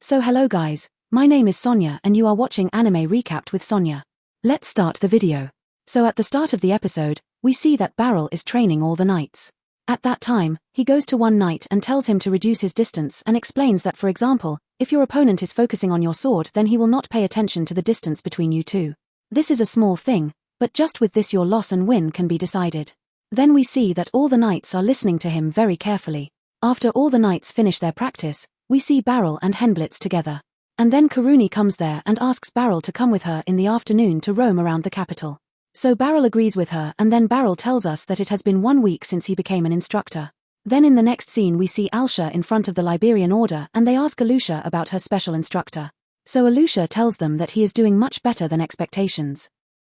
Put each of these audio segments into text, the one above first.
So hello guys, my name is Sonia and you are watching Anime Recapped with Sonia. Let's start the video. So at the start of the episode, we see that Beryl is training all the knights. At that time, he goes to one knight and tells him to reduce his distance and explains that, for example, if your opponent is focusing on your sword, then he will not pay attention to the distance between you two. This is a small thing, but just with this your loss and win can be decided. Then we see that all the knights are listening to him very carefully. After all the knights finish their practice, we see Beryl and Henblitz together. And then Karuni comes there and asks Beryl to come with her in the afternoon to roam around the capital. So Beryl agrees with her, and then Beryl tells us that it has been 1 week since he became an instructor. Then in the next scene we see Alsha in front of the Liberian Order and they ask Alusha about her special instructor. So Alusha tells them that he is doing much better than expectations.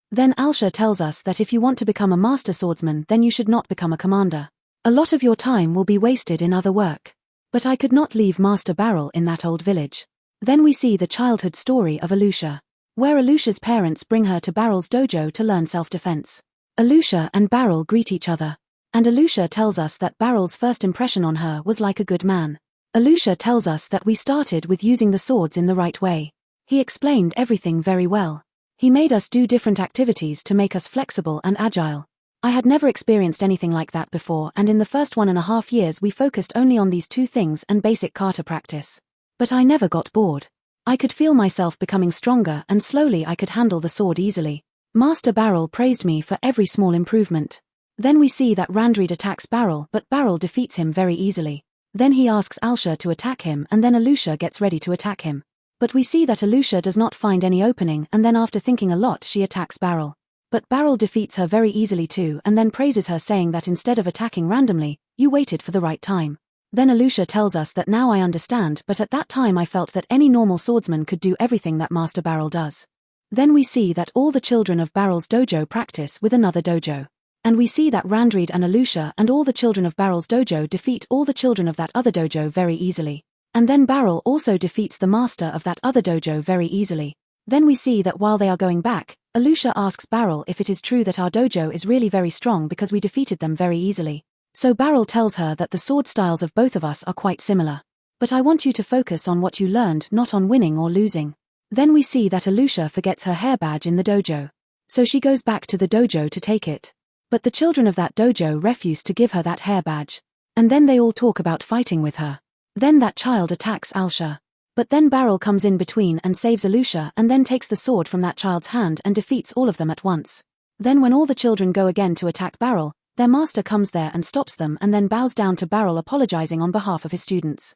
Then Alsha tells us that if you want to become a master swordsman then you should not become a commander. A lot of your time will be wasted in other work. But I could not leave Master Beryl in that old village. Then we see the childhood story of Alusha, where Alusha's parents bring her to Beryl's dojo to learn self-defense. Alusha and Beryl greet each other, and Alusha tells us that Beryl's first impression on her was like a good man. Alusha tells us that we started with using the swords in the right way. He explained everything very well. He made us do different activities to make us flexible and agile. I had never experienced anything like that before, and in the first 1.5 years we focused only on these two things and basic kata practice. But I never got bored. I could feel myself becoming stronger and slowly I could handle the sword easily. Master Beryl praised me for every small improvement. Then we see that Randreed attacks Beryl, but Beryl defeats him very easily. Then he asks Alsha to attack him and then Alusha gets ready to attack him. But we see that Alusha does not find any opening and then after thinking a lot she attacks Beryl. But Beryl defeats her very easily too and then praises her saying that instead of attacking randomly, you waited for the right time. Then Alusha tells us that now I understand, but at that time I felt that any normal swordsman could do everything that Master Beryl does. Then we see that all the children of Beryl's dojo practice with another dojo. And we see that Randreed and Alusha and all the children of Beryl's dojo defeat all the children of that other dojo very easily. And then Beryl also defeats the master of that other dojo very easily. Then we see that while they are going back, Alusha asks Beryl if it is true that our dojo is really very strong because we defeated them very easily. So Beryl tells her that the sword styles of both of us are quite similar. But I want you to focus on what you learned, not on winning or losing. Then we see that Alusha forgets her hair badge in the dojo. So she goes back to the dojo to take it. But the children of that dojo refuse to give her that hair badge. And then they all talk about fighting with her. Then that child attacks Alsha. But then Beryl comes in between and saves Alusha and then takes the sword from that child's hand and defeats all of them at once. Then when all the children go again to attack Beryl, their master comes there and stops them and then bows down to Beryl apologizing on behalf of his students.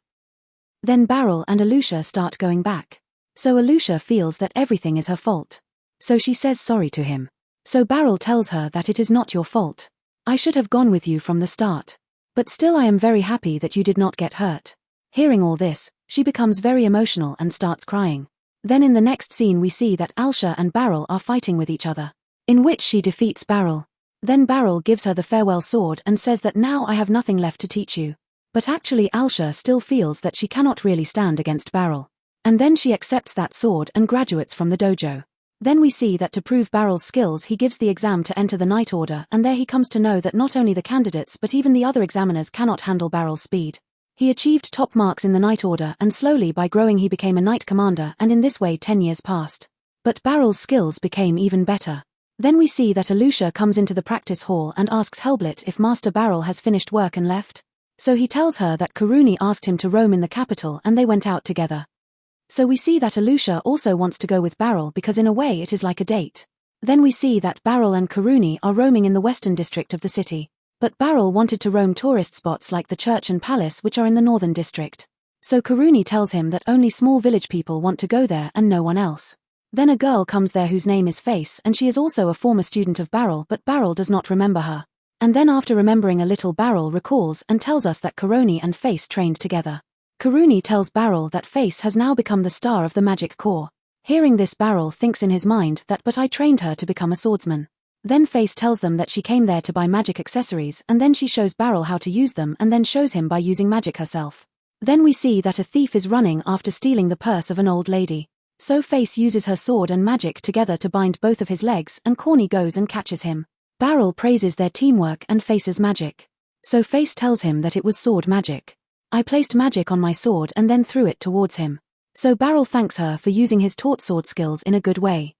Then Beryl and Alusha start going back. So Alusha feels that everything is her fault. So she says sorry to him. So Beryl tells her that it is not your fault. I should have gone with you from the start. But still I am very happy that you did not get hurt. Hearing all this, she becomes very emotional and starts crying. Then in the next scene we see that Alsha and Beryl are fighting with each other, in which she defeats Beryl. Then Beryl gives her the farewell sword and says that now I have nothing left to teach you. But actually Alsha still feels that she cannot really stand against Beryl. And then she accepts that sword and graduates from the dojo. Then we see that to prove Beryl's skills he gives the exam to enter the Knight Order and there he comes to know that not only the candidates but even the other examiners cannot handle Beryl's speed. He achieved top marks in the Knight Order and slowly by growing he became a Knight Commander and in this way 10 years passed. But Beryl's skills became even better. Then we see that Alusha comes into the practice hall and asks Helblit if Master Beryl has finished work and left. So he tells her that Karuni asked him to roam in the capital and they went out together. So we see that Alusha also wants to go with Beryl because in a way it is like a date. Then we see that Beryl and Karuni are roaming in the western district of the city. But Beryl wanted to roam tourist spots like the church and palace which are in the northern district. So Karuni tells him that only small village people want to go there and no one else. Then a girl comes there whose name is Face and she is also a former student of Beryl but Beryl does not remember her. And then after remembering a little Beryl recalls and tells us that Karuni and Face trained together. Karuni tells Beryl that Face has now become the star of the magic corps. Hearing this Beryl thinks in his mind that but I trained her to become a swordsman. Then Face tells them that she came there to buy magic accessories and then she shows Beryl how to use them and then shows him by using magic herself. Then we see that a thief is running after stealing the purse of an old lady. So Face uses her sword and magic together to bind both of his legs and Corny goes and catches him. Beryl praises their teamwork and Face's magic. So Face tells him that it was sword magic. I placed magic on my sword and then threw it towards him. So Beryl thanks her for using his taught sword skills in a good way.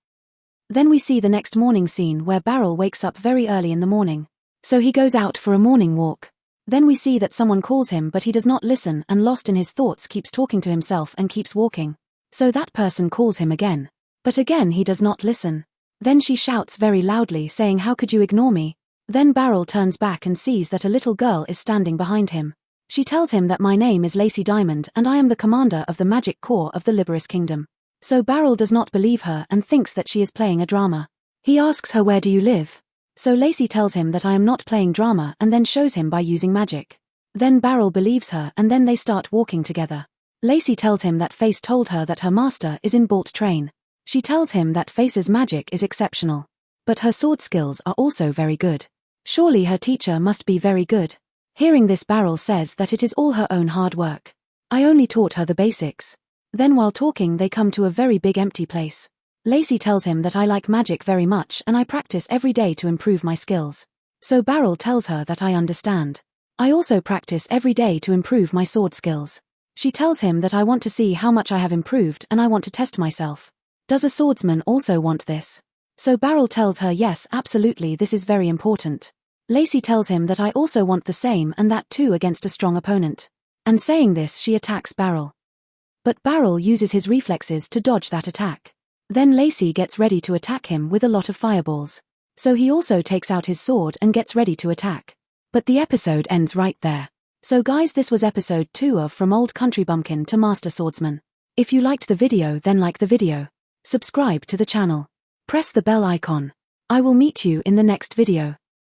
Then we see the next morning scene where Beryl wakes up very early in the morning. So he goes out for a morning walk. Then we see that someone calls him but he does not listen and lost in his thoughts keeps talking to himself and keeps walking. So that person calls him again. But again he does not listen. Then she shouts very loudly saying, "How could you ignore me?" Then Beryl turns back and sees that a little girl is standing behind him. She tells him that my name is Lacey Diamond and I am the commander of the Magic Corps of the Liberus Kingdom. So Beryl does not believe her and thinks that she is playing a drama. He asks her, "Where do you live?" So Lacey tells him that I am not playing drama and then shows him by using magic. Then Beryl believes her and then they start walking together. Lacey tells him that Face told her that her master is in Bolt Train. She tells him that Face's magic is exceptional. But her sword skills are also very good. Surely her teacher must be very good. Hearing this, Beryl says that it is all her own hard work. I only taught her the basics. Then while talking they come to a very big empty place. Lacey tells him that I like magic very much and I practice every day to improve my skills. So Beryl tells her that I understand. I also practice every day to improve my sword skills. She tells him that I want to see how much I have improved and I want to test myself. Does a swordsman also want this? So Beryl tells her yes, absolutely, this is very important. Lacey tells him that I also want the same and that too against a strong opponent. And saying this she attacks Beryl. But Beryl uses his reflexes to dodge that attack. Then Lacey gets ready to attack him with a lot of fireballs. So he also takes out his sword and gets ready to attack. But the episode ends right there. So guys, this was episode 2 of From Old Country Bumpkin to Master Swordsman. If you liked the video then like the video. Subscribe to the channel. Press the bell icon. I will meet you in the next video.